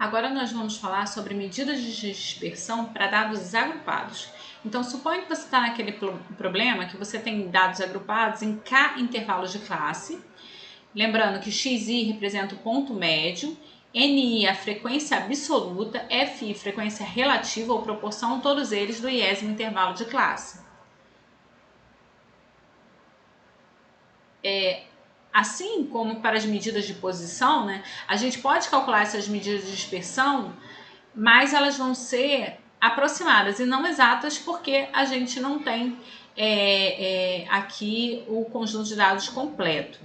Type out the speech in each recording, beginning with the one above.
Agora nós vamos falar sobre medidas de dispersão para dados desagrupados. Então, suponha que você está naquele problema que você tem dados agrupados em K intervalos de classe. Lembrando que xi representa o ponto médio, ni a frequência absoluta, fi frequência relativa ou proporção, todos eles do iésimo intervalo de classe. Assim como para as medidas de posição, né, a gente pode calcular essas medidas de dispersão, mas elas vão ser aproximadas e não exatas porque a gente não tem aqui o conjunto de dados completo.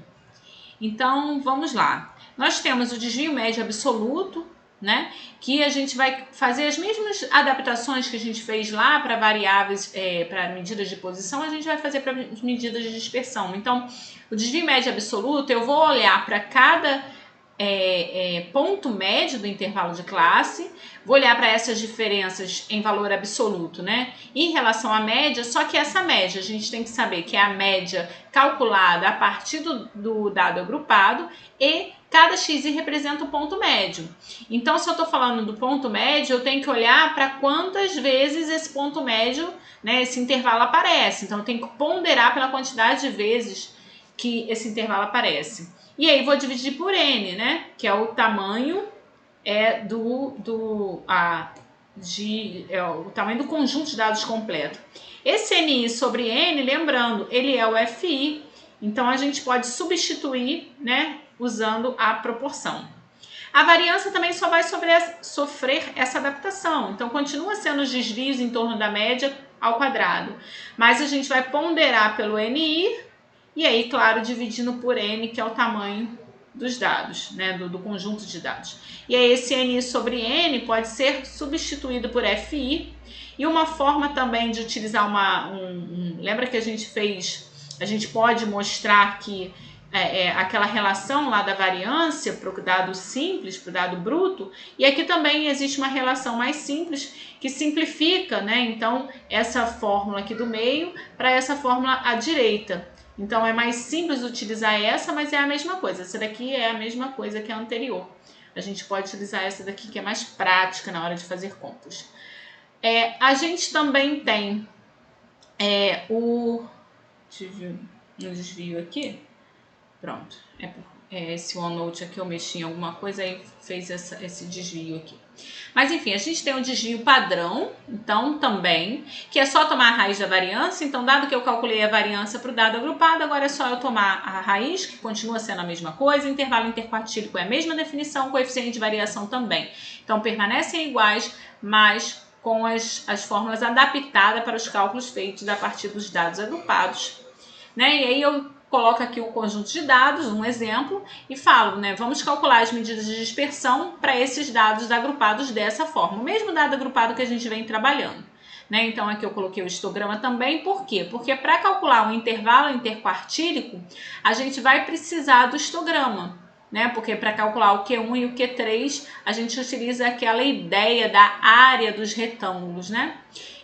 Então, vamos lá. Nós temos o desvio médio absoluto, né? Que a gente vai fazer as mesmas adaptações que a gente fez lá para variáveis, para medidas de posição, a gente vai fazer para medidas de dispersão. Então, o desvio médio absoluto, eu vou olhar para cada ponto médio do intervalo de classe, vou olhar para essas diferenças em valor absoluto, né? Em relação à média, só que essa média a gente tem que saber que é a média calculada a partir do dado agrupado e cada xi representa o ponto médio. Então, se eu estou falando do ponto médio, eu tenho que olhar para quantas vezes esse ponto médio, né, esse intervalo aparece. Então, eu tenho que ponderar pela quantidade de vezes que esse intervalo aparece. E aí vou dividir por n, né? Que é o tamanho o tamanho do conjunto de dados completo. Esse ni sobre n, lembrando, ele é o fi, então a gente pode substituir, né, usando a proporção. A variância também só vai sofrer essa adaptação, então continua sendo os desvios em torno da média ao quadrado, mas a gente vai ponderar pelo ni, e aí, claro, dividindo por n, que é o tamanho dos dados, né, do conjunto de dados. E aí esse ni sobre n pode ser substituído por fi, e uma forma também de utilizar lembra que a gente pode mostrar que aquela relação lá da variância para o dado simples, para o dado bruto, e aqui também existe uma relação mais simples que simplifica, né, então, essa fórmula aqui do meio para essa fórmula à direita. Então, é mais simples utilizar essa, mas é a mesma coisa. Essa daqui é a mesma coisa que a anterior. A gente pode utilizar essa daqui, que é mais prática na hora de fazer contas. A gente também tem o desvio aqui. Pronto. Esse OneNote aqui eu mexi em alguma coisa e fez esse desvio aqui. Mas enfim, a gente tem um desvio padrão, então também, que é só tomar a raiz da variância. Então, dado que eu calculei a variância para o dado agrupado, agora é só eu tomar a raiz, que continua sendo a mesma coisa, intervalo interquartílico é a mesma definição, coeficiente de variação também. Então, permanecem iguais, mas com as fórmulas adaptadas para os cálculos feitos a partir dos dados agrupados, né? E aí eu coloco aqui um conjunto de dados, um exemplo, e falo, né, vamos calcular as medidas de dispersão para esses dados agrupados dessa forma. O mesmo dado agrupado que a gente vem trabalhando, né? Então, aqui eu coloquei o histograma também. Por quê? Porque para calcular um intervalo interquartílico, a gente vai precisar do histograma, né? Porque para calcular o Q1 e o Q3, a gente utiliza aquela ideia da área dos retângulos, né?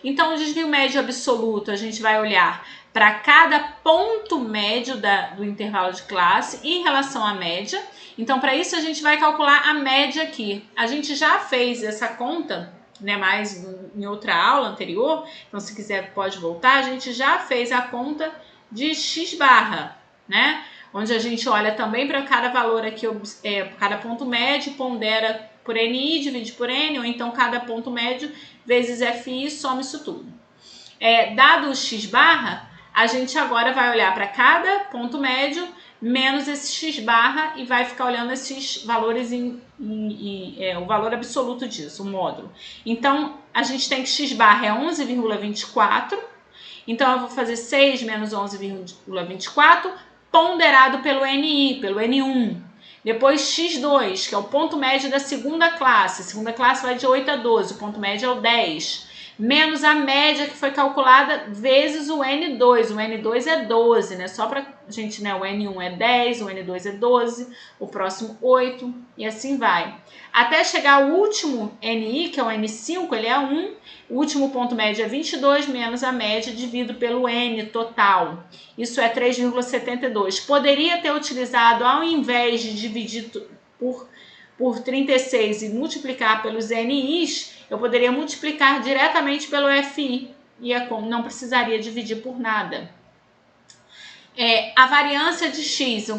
Então, o desvio médio absoluto, a gente vai olhar para cada ponto médio do intervalo de classe em relação à média. Então, para isso, a gente vai calcular a média aqui. A gente já fez essa conta, né, mais em outra aula anterior, então se quiser pode voltar. A gente já fez a conta de x barra, né, onde a gente olha também para cada valor aqui, cada ponto médio, pondera por ni, divide por n, ou então cada ponto médio vezes fi, soma isso tudo. Dado o x barra, a gente agora vai olhar para cada ponto médio menos esse x barra e vai ficar olhando esses valores o valor absoluto disso, o módulo. Então, a gente tem que x barra é 11,24. Então, eu vou fazer 6 menos 11,24 ponderado pelo ni, pelo n1. Depois, x2, que é o ponto médio da segunda classe. A segunda classe vai de 8 a 12, o ponto médio é o 10. Menos a média que foi calculada vezes o N2. O N2 é 12, né? Só pra gente, né? O N1 é 10, o N2 é 12, o próximo 8 e assim vai. Até chegar ao último NI, que é o N5, ele é 1. O último ponto médio é 22, menos a média dividido pelo N total. Isso é 3,72. Poderia ter utilizado, ao invés de dividir por por 36 e multiplicar pelos NIs, eu poderia multiplicar diretamente pelo FI. Não precisaria dividir por nada. A variância de x,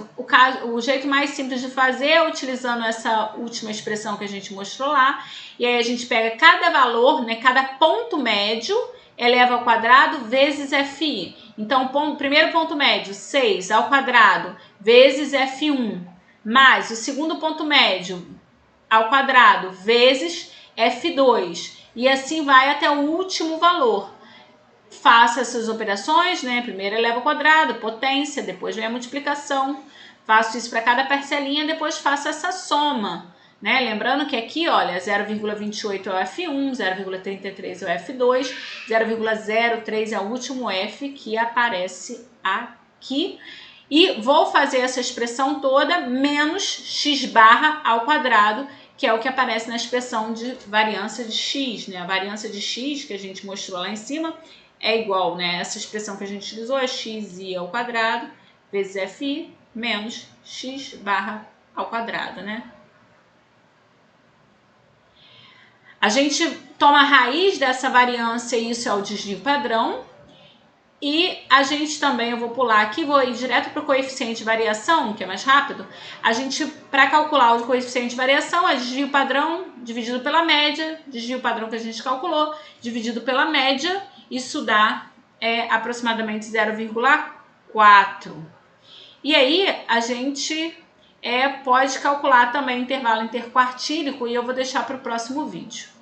o jeito mais simples de fazer é utilizando essa última expressão que a gente mostrou lá. E aí a gente pega cada valor, né, cada ponto médio, eleva ao quadrado vezes FI. Então, o primeiro ponto médio, 6 ao quadrado vezes F1, mais o segundo ponto médio ao quadrado vezes F2. E assim vai até o último valor. Faça essas operações, né? Primeiro eleva ao quadrado, potência, depois vem a multiplicação. Faço isso para cada parcelinha, depois faço essa soma. Né? Lembrando que aqui, olha, 0,28 é o F1, 0,33 é o F2, 0,03 é o último F que aparece aqui. E vou fazer essa expressão toda menos x barra ao quadrado, que é o que aparece na expressão de variância de x. Né? A variância de x que a gente mostrou lá em cima é igual, né? Essa expressão que a gente utilizou é xi ao quadrado vezes fi menos x barra ao quadrado, né? A gente toma a raiz dessa variância e isso é o desvio padrão. E a gente também, eu vou pular aqui, vou ir direto para o coeficiente de variação, que é mais rápido. A gente, para calcular o coeficiente de variação, é desvio padrão dividido pela média, desvio padrão que a gente calculou, dividido pela média, isso dá aproximadamente 0,4. E aí, a gente pode calcular também o intervalo interquartílico e eu vou deixar para o próximo vídeo.